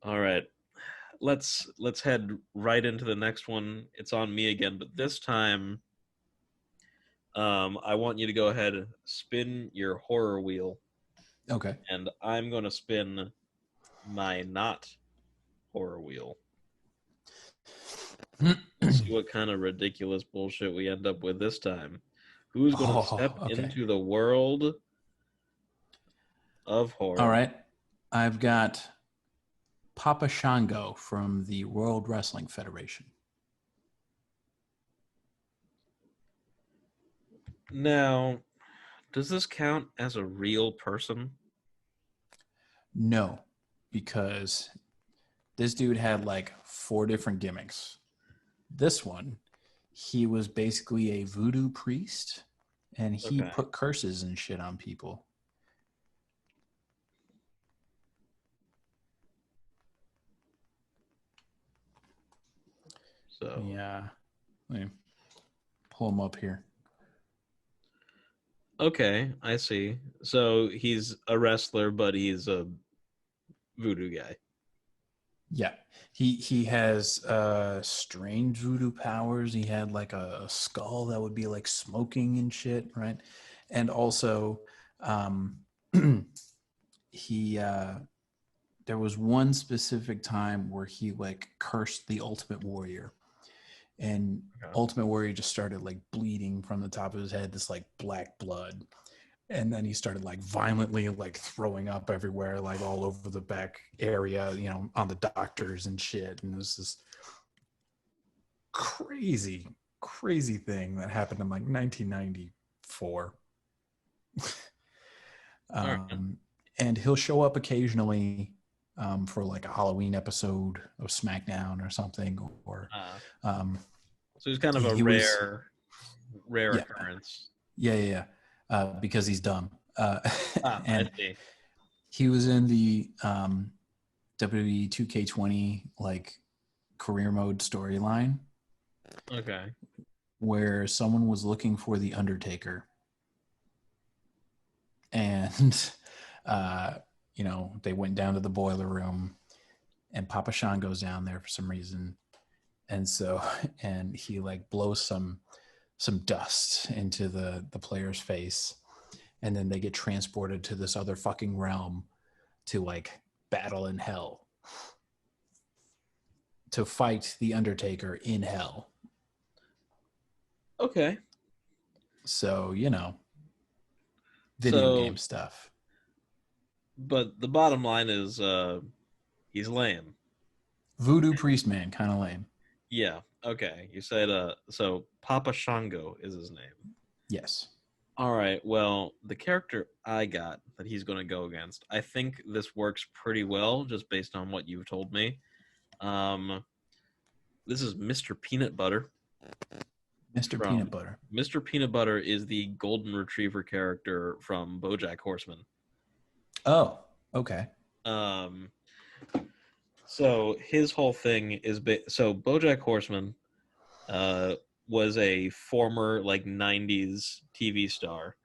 All right. Let's head right into the next one. It's on me again, but this time I want you to go ahead and spin your horror wheel, Okay. and I'm going to spin my not horror wheel. We'll see what kind of ridiculous bullshit we end up with this time. Who's going to Oh, step okay. into the world of All horror? right. I've got Papa Shango from the World Wrestling Federation. Now, does this count as a real person? No, because this dude had like 4 different gimmicks. This one, he was basically a voodoo priest and he Okay. put curses and shit on people. So, Yeah. Let me pull him up here. okay, I see. So he's a wrestler, but he's a voodoo guy. Yeah. He has strange voodoo powers. He had like a skull that would be like smoking and shit, right? And also um he there was one specific time where he like cursed the Ultimate Warrior, and Okay. Ultimate Warrior just started like bleeding from the top of his head, this like black blood, and then he started like violently like throwing up everywhere, like all over the back area, on the doctors and shit. And it was this crazy, crazy thing that happened in like 1994. All right. um, and he'll show up occasionally for like a Halloween episode of SmackDown or something, or Uh, um, so he's kind of a he was, rare yeah, occurrence. yeah, because he's dumb. I And see. he was in the WWE 2K20 like career mode storyline Okay. where someone was looking for the Undertaker, and uh, they went down to the boiler room, and Papa Shan goes down there for some reason, and so and he like blows some dust into the player's face, and then they get transported to this other fucking realm to like battle in hell, to fight the Undertaker in hell. Okay. So, video So, game stuff. but the bottom line is he's lame. Voodoo Priest Man, kind of lame. Yeah. Okay. You said so Papa Shango is his name. Yes. All right. Well, the character I got that he's going to go against, I think this works pretty well just based on what you've told me. Um, this is Mr. Peanut Butter Mr. Peanut from Butter. Mr. Peanut Butter is the golden retriever character from BoJack Horseman. Oh, okay. Um, so his whole thing is so BoJack Horseman uh was a former like 90s TV star,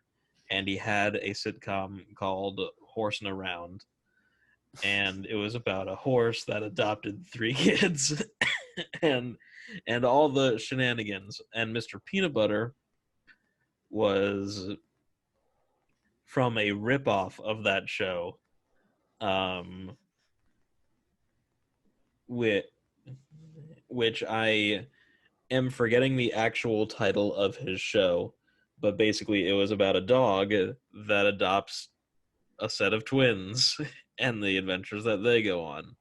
and he had a sitcom called Horsing Around, and it was about a horse that adopted 3 kids and all the shenanigans. And Mr. Peanut Butter was from a ripoff of that show, um, which, which I am forgetting the actual title of his show, but basically it was about a dog that adopts a set of twins and the adventures that they go on.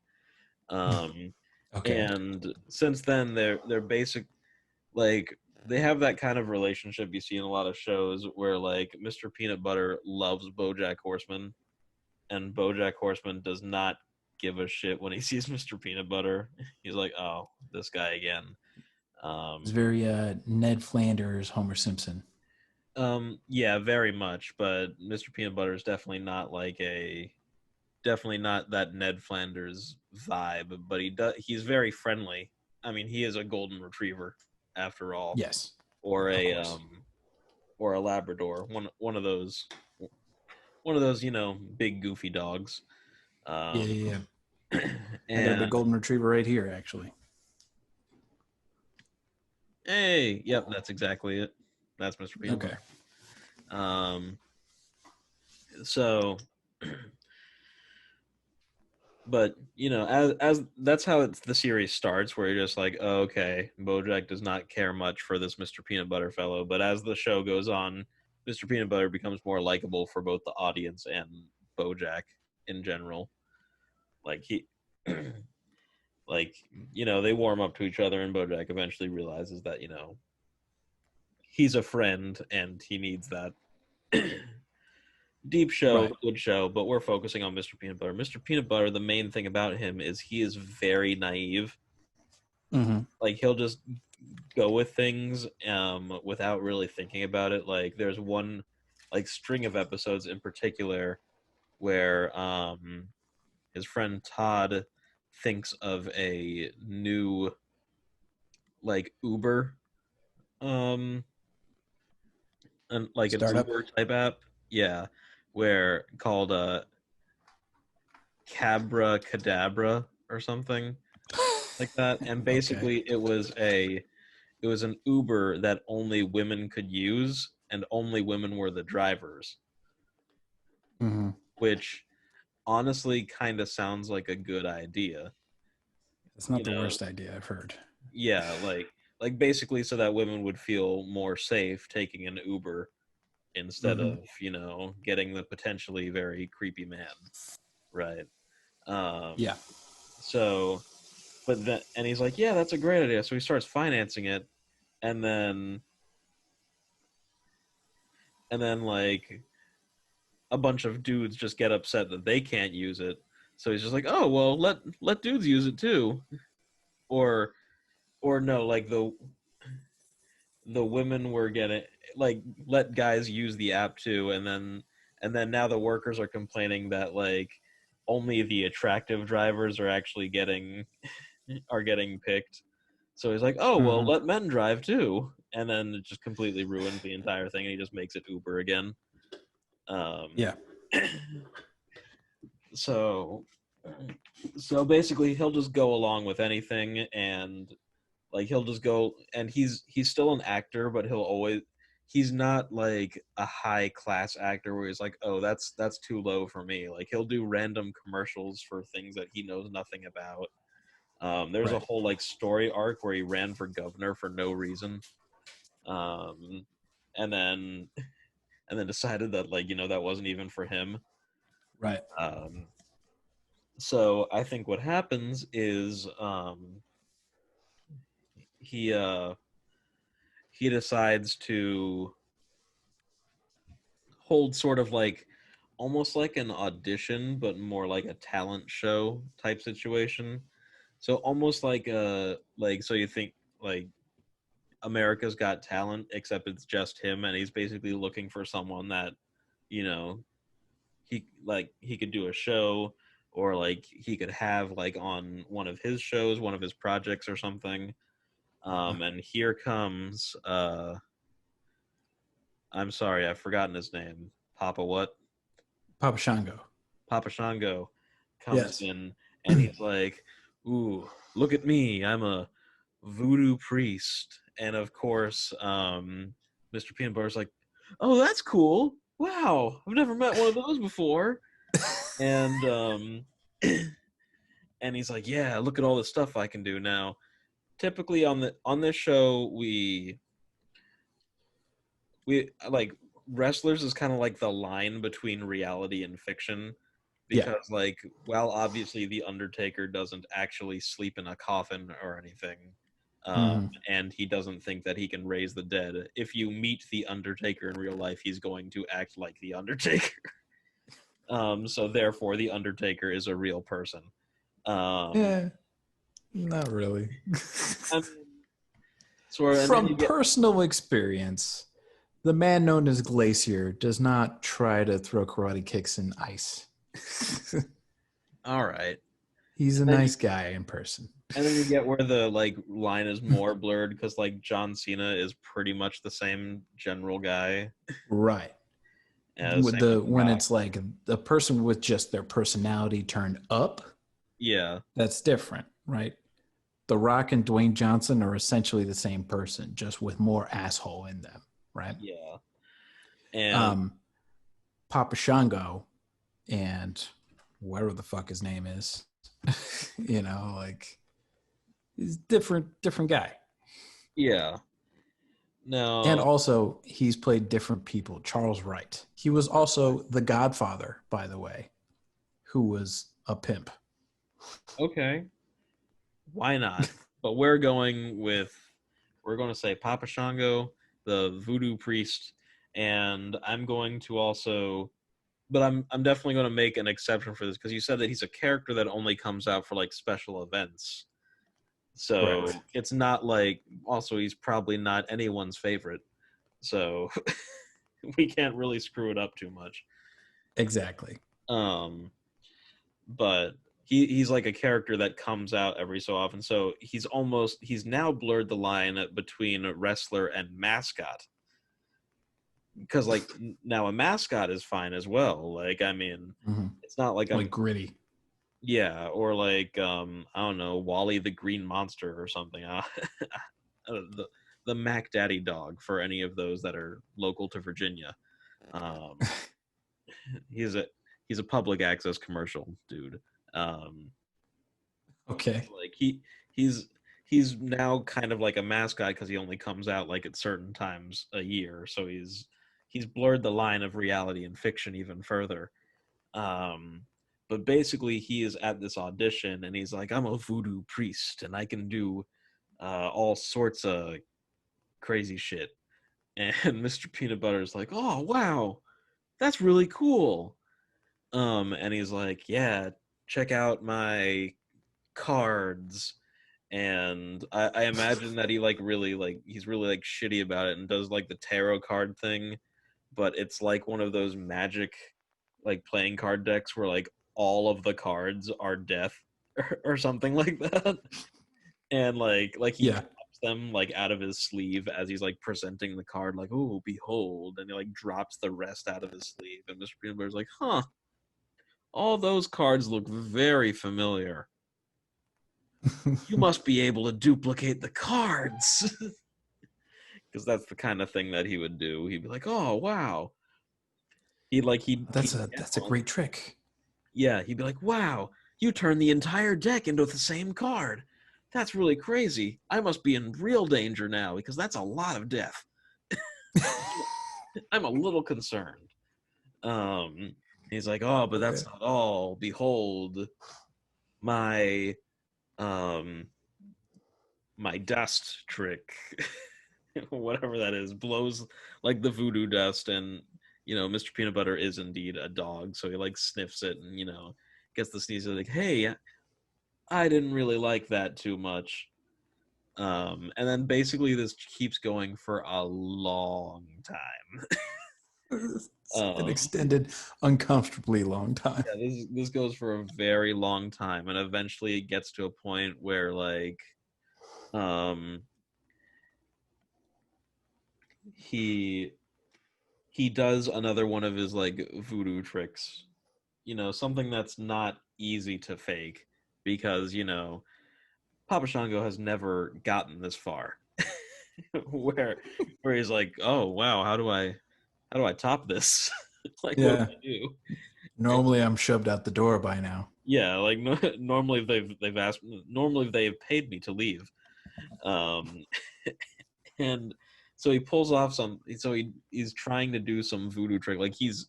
Um, Okay. and since then, they're basic like they have that kind of relationship you see in a lot of shows where like Mr. Peanut Butter loves BoJack Horseman, and BoJack Horseman does not give a shit when he sees Mr. Peanut Butter. He's like, oh, this guy again. It's Um, very Ned Flanders, Homer Simpson. yeah, very much. But Mr. Peanut Butter is definitely not that Ned Flanders vibe. But he's very friendly. I mean, he is a golden retriever after all, Yes, or of a course. or a Labrador, one of those big goofy dogs. Yeah, Um, yeah, yeah. I got a And big golden retriever right here, actually. hey, yep, that's exactly it. That's Mr. Peanut Okay. Butter. So, but as that's how the series starts, where you're just like, oh, okay, BoJack does not care much for this Mr. Peanut Butter fellow. But as the show goes on, Mr. Peanut Butter becomes more likable for both the audience and BoJack in general. Like he, like they warm up to each other, and BoJack eventually realizes that he's a friend and he needs that. Deep show, Right. good show, but we're focusing on Mr. Peanut Butter. Mr. Peanut Butter, the main thing about him is he is very naive. Mm-hmm. Like he'll just go with things without really thinking about it. Like there's one like string of episodes in particular where his friend Todd thinks of a new like Uber and like an Startup. Uber type app. Yeah, where called Cabra Cadabra or something like that. And Okay. basically it was an Uber that only women could use and only women were the drivers, Mm-hmm. which honestly kind of sounds like a good idea. It's You not the know, worst idea I've heard. yeah, like basically so that women would feel more safe taking an Uber instead Mm-hmm. of, getting the potentially very creepy man, right? Um Yeah. so but then and he's like, "Yeah, that's a great idea." So he starts financing it and then like a bunch of dudes just get upset that they can't use it. So he's just like, "Oh, well, let dudes use it too." Or or no, like the women were getting like let guys use the app too, and then now the workers are complaining that like only the attractive drivers are getting picked. So he's like, "Oh, well, Mm-hmm. let men drive too." And then it just completely ruins the entire thing and he just makes it Uber again. Um Yeah. so so basically he'll just go along with anything, and like he'll just go, and he's still an actor, but he's not like a high class actor where he's like, oh, that's too low for me. Like he'll do random commercials for things that he knows nothing about. There's a Right. whole like story arc where he ran for governor for no reason, um, and then decided that like that wasn't even for him. Right. Um, so I think what happens is he uh, he decides to hold sort of like almost like an audition, but more like a talent show type situation. So almost like so you think like America's Got Talent, except it's just him, and he's basically looking for someone that you know he could do a show, or like he could have like on one of his shows, one of his projects or something. And here comes I'm sorry, I've forgotten his name. Papa what? Papa Shango. Papa Shango comes Yes. in and he's like, "Ooh, look at me! I'm a voodoo priest." And of course, Mr. Peanut Butter's like, "Oh, that's cool! Wow, I've never met one of those before." And and he's like, "Yeah, look at all the stuff I can do now." Typically on this show, we like wrestlers is kind of like the line between reality and fiction, Yeah. because like while obviously the Undertaker doesn't actually sleep in a coffin or anything, Mm-hmm. and he doesn't think that he can raise the dead, if you meet the Undertaker in real life he's going to act like the Undertaker. So therefore the Undertaker is a real person. um Yeah. Not really. I mean, and then you From get personal experience, the man known as Glacier does not try to throw karate kicks in ice. all right. He's a and then you nice guy in person. and then you get where the like line is more blurred, because like John Cena is pretty much the same general guy Right. as With same with the The when Rock. it's like a person with just their personality turned up, Yeah, That's different, right? The Rock and Dwayne Johnson are essentially the same person, just with more asshole in them, right? yeah. And Um, Papa Shango and whatever the fuck his name is, like he's different guy. yeah. And No, also, he's played different people. Charles Wright. He was also the Godfather, by the way, who was a pimp. okay. Why not? But we're going to say Papa Shango, the voodoo priest, and I'm going to also, but I'm definitely going to make an exception for this because you said that he's a character that only comes out for like special events. Correct. So it's not like, also he's probably not anyone's favorite. So we can't really screw it up too much. Exactly. Um, but he's like a character that comes out every so often. So he's now blurred the line between wrestler and mascot. Because like now a mascot is fine as well. Like I mean, Mm-hmm. it's not like Like I'm gritty. yeah, or like I don't know, Wally the Green Monster or something. The Mac Daddy dog for any of those that are local to Virginia. Um, he's a he's a public access commercial dude. Um, Okay. like he's now kind of like a mascot because he only comes out like at certain times a year. So he's blurred the line of reality and fiction even further. Um, but basically, he is at this audition and he's like, I'm a voodoo priest and I can do all sorts of crazy shit. And Mr. Peanut Butter is like, oh wow, that's really cool. And he's like, yeah, check out my cards. And I imagine that he like really like he's really like shitty about it and does like the tarot card thing, but it's like one of those magic like playing card decks where like all of the cards are death or something like that. And like he Yeah. drops them like out of his sleeve as he's like presenting the card, like, oh behold, and he like drops the rest out of his sleeve. And Mr. Peanut Butter's like, huh, all those cards look very familiar. You must be able to duplicate the cards. Because that's the kind of thing that he would do. He'd be like, "Oh wow." He'd get that's a one. great trick. Yeah, he'd be like, "Wow, you turned the entire deck into the same card. That's really crazy. I must be in real danger now because that's a lot of death. I'm a little concerned." He's like, "Oh, but Okay. that's not all. Behold, my um my dust trick." Whatever that is, blows like the voodoo dust, and Mr. Peanut Butter is indeed a dog, so he like sniffs it and gets the sneeze like, hey, I didn't really like that too much. And then basically this keeps going for a long time. An um extended, uncomfortably long time. yeah, this goes for a very long time, and eventually it gets to a point where like um he he does another one of his like voodoo tricks, something that's not easy to fake because, Papa Shango has never gotten this far where where he's like, "Oh, wow, how do I top this?" Like what do Yeah. I do? And Normally, I'm shoved out the door by now. yeah, like no, normally they've paid me to leave. Um and so he pulls off he's trying to do some voodoo trick, like he's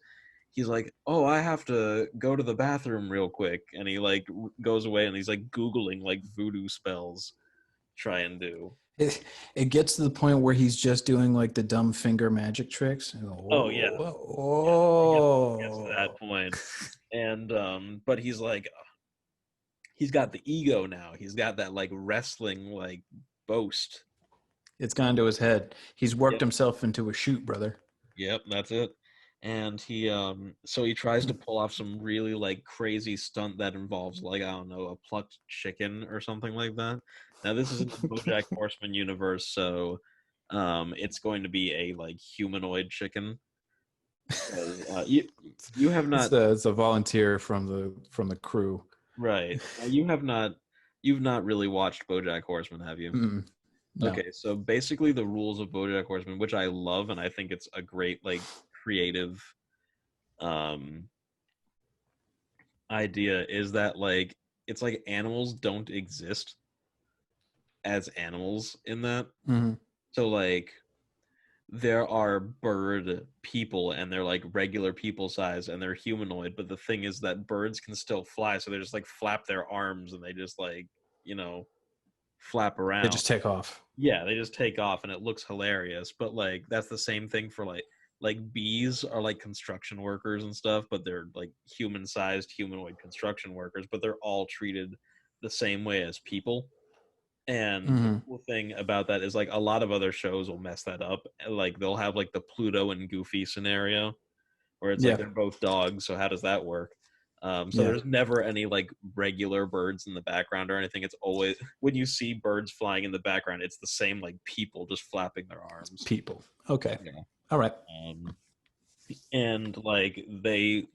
like, oh, I have to go to the bathroom real quick, and he like goes away and he's like googling like voodoo spells to try and do. It gets to the point where he's just doing like the dumb finger magic tricks. Oh yeah, Oh, yeah, it gets to that oh. point. And but he's like, he's got the ego now, he's got that like wrestling like boast. It's gone to his head. He's worked Yep. himself into a shoot, brother. Yep, that's it. And he tries to pull off some really like crazy stunt that involves like, I don't know, a plucked chicken or something like that. Now this is in the BoJack Horseman universe, so it's going to be a like humanoid chicken. 'Cause, you have not. It's a volunteer from the crew. Right. You've not really watched BoJack Horseman, have you? Mm, no. Okay, so basically the rules of BoJack Horseman, which I love and I think it's a great like creative um idea, is that like it's like animals don't exist as animals in that. Hmm. So like there are bird people and they're like regular people size and they're humanoid, but the thing is that birds can still fly, so they just like flap their arms and they just like, you know, flap They around. just take off. Yeah, they just take off and it looks hilarious. But like that's the same thing for like bees are like construction workers and stuff, but they're like human sized humanoid construction workers, but they're all treated the same way as people. And the Hmm. cool thing about that is like a lot of other shows will mess that up. Like they'll have like the Pluto and Goofy scenario where it's like Yeah. they're both dogs. So how does that work? So Yeah. there's never any like regular birds in the background or anything. It's always when you see birds flying in the background, it's the same like people just flapping their arms. People. Okay. Yeah. All right. And like they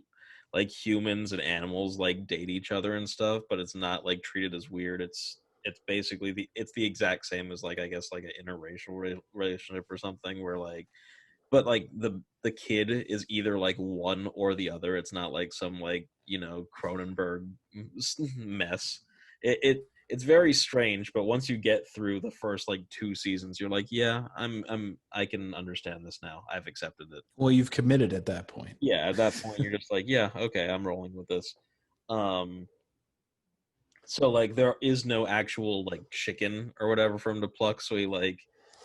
like humans and animals like date each other and stuff, but it's not like treated as weird. It's basically the exact same as like I guess like an interracial relationship or something where like but like the kid is either like one or the other. It's not like some like you know Cronenberg mess. It's very strange, but once you get through the first like two seasons, you're like, yeah, I can understand this now. I've accepted it. Well, you've committed at that point. Yeah, at that point, you're just like, yeah, okay, I'm rolling with this. Um, so like there is no actual like chicken or whatever for him to pluck, so he like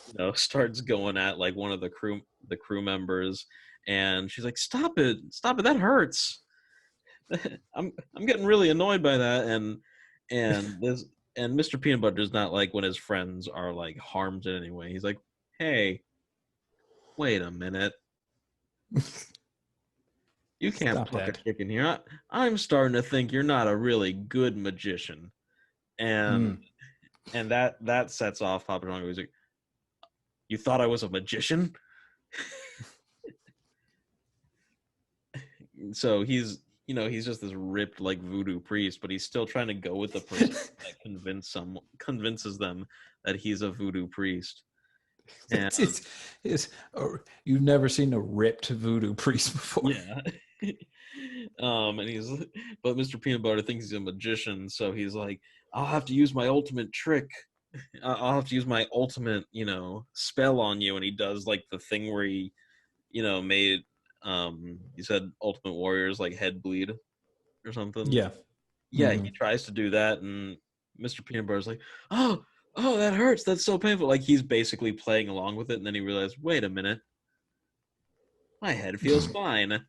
you know starts going at like one of the crew members, and she's like, stop it, that hurts. I'm getting really annoyed by that, and this and Mr. Peanut Butter does not like when his friends are like harmed in any way. He's like, hey, wait a minute, you can't Stop pluck a that. chicken here. I'm starting to think you're not a really good magician, and Mm. that sets off Papa Shango. He's like, you thought I was a magician? So he's you know he's just this ripped like voodoo priest, but he's still trying to go with the person that convinces them that he's a voodoo priest. And You've never seen a ripped voodoo priest before. yeah, and he's but Mr. Peanut Butter thinks he's a magician, so he's like, I'll have to use my ultimate trick. I'll have to use my ultimate you know spell on you, and he does like the thing where he you know made he said Ultimate Warrior's like head bleed or something. Yeah. Yeah, Hmm. he tries to do that, and Mr. Peanut Butter's like, "Oh, oh, that hurts. That's so painful." Like he's basically playing along with it, and then he realized, "Wait a minute, my head feels fine.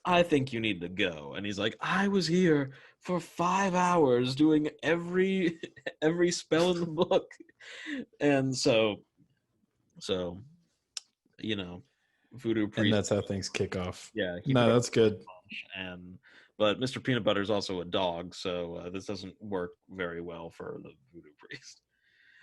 I think you need to go." And he's like, "I was here for 5 hours doing every every spell in the book," and so you know, Voodoo And Priest. that's how things kick off. Yeah, he No, throws that's good. a punch, and but Mr. Peanut Butter is also a dog, so this doesn't work very well for the Voodoo Priest.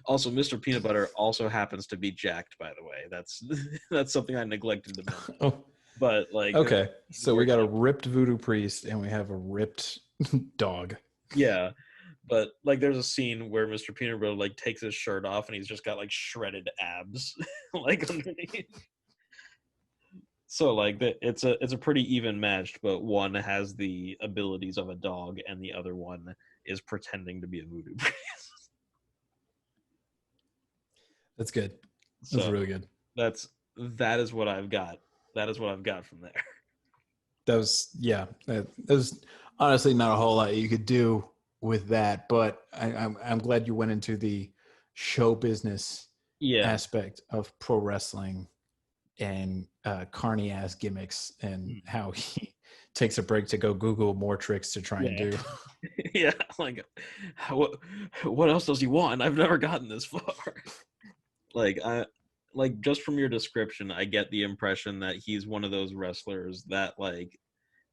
Also, Mr. Peanut Butter also happens to be jacked, by the way. That's that's something I neglected to mention. Oh, But like, okay. So we where got a he, ripped voodoo priest and we have a ripped dog. yeah, but like, there's a scene where Mr. Peanut Butter like takes his shirt off and he's just got like shredded abs, like underneath. So like, it's a pretty even matched, but one has the abilities of a dog and the other one is pretending to be a voodoo priest. That's good. That's So really good. that's that is what I've got. That is what I've got from there. That was, yeah. There's honestly not a whole lot you could do with that, but I'm glad you went into the show business Yeah. aspect of pro wrestling and carny ass gimmicks and Hmm. how he takes a break to go Google more tricks to try and Yeah. do. Yeah. Like, what what else does he want? I've never gotten this far. Like I like just from your description, I get the impression that he's one of those wrestlers that like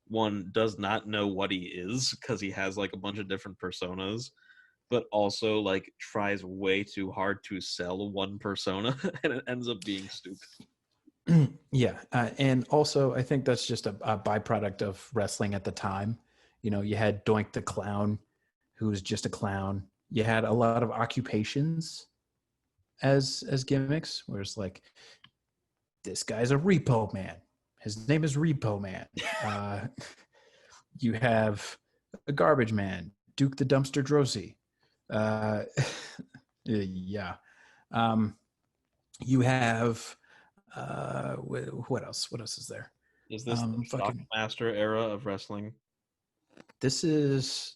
one does not know what he is because he has like a bunch of different personas, but also like tries way too hard to sell one persona and it ends up being stupid. Yeah. And also, I think that's just a byproduct of wrestling at the time. You know, you had Doink the Clown, who was just a clown. You had a lot of occupations as gimmicks, where it's like, this guy's a repo man. His name is Repo Man. Uh, you have a garbage man, Duke the Dumpster Drosy. Uh, yeah. Um, you have what else? What else is there? Is this the Fucking. Shockmaster era of wrestling? This is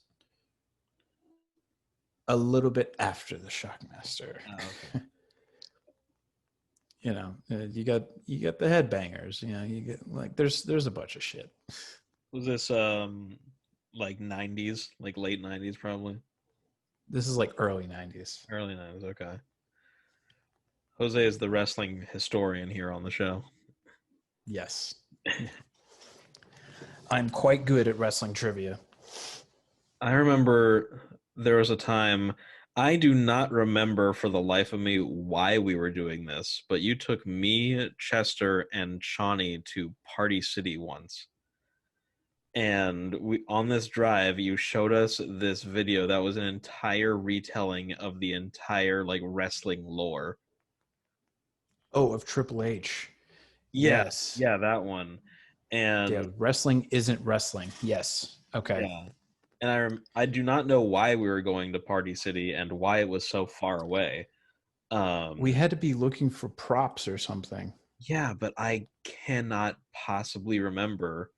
a little bit after the Shockmaster. Oh, okay. You know, you got the headbangers. You know, you get like there's a bunch of shit. Was this like 90s, like late 90s probably? This is like early '90s. Early 90s, okay. Jose is the wrestling historian here on the show. Yes, I'm quite good at wrestling trivia. I remember there was a time, I do not remember for the life of me why we were doing this, but you took me, Chester, and Shawnee to Party City once. And we on this drive, you showed us this video that was an entire retelling of the entire like wrestling lore. Oh, of Triple H. Yeah, Yes. yeah, that one. Yeah, And wrestling isn't wrestling. Yes. Okay. yeah, and I do not know why we were going to Party City and why it was so far away. We Um, had to be looking for props or something. yeah, but I cannot possibly remember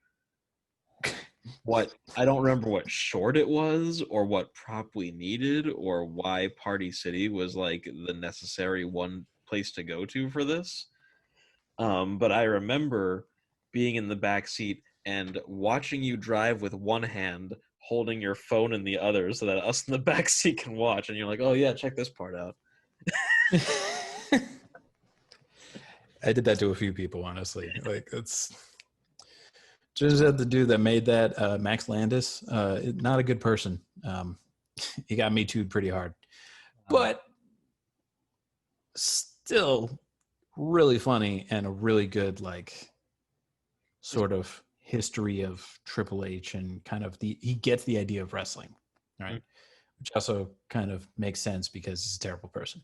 what I don't remember what short it was or what prop we needed or why Party City was like the necessary one place to go to for this. But I remember being in the back seat and watching you drive with one hand, holding your phone in the other, so that us in the back seat can watch. And you're like, "Oh yeah, check this part out." I did that to a few people, honestly. Like it's just had the dude that made that, Max Landis. Not a good person. He got me too'd pretty hard, but still really funny and a really good like sort of history of Triple H and kind of he gets the idea of wrestling, right? Which also kind of makes sense because he's a terrible person.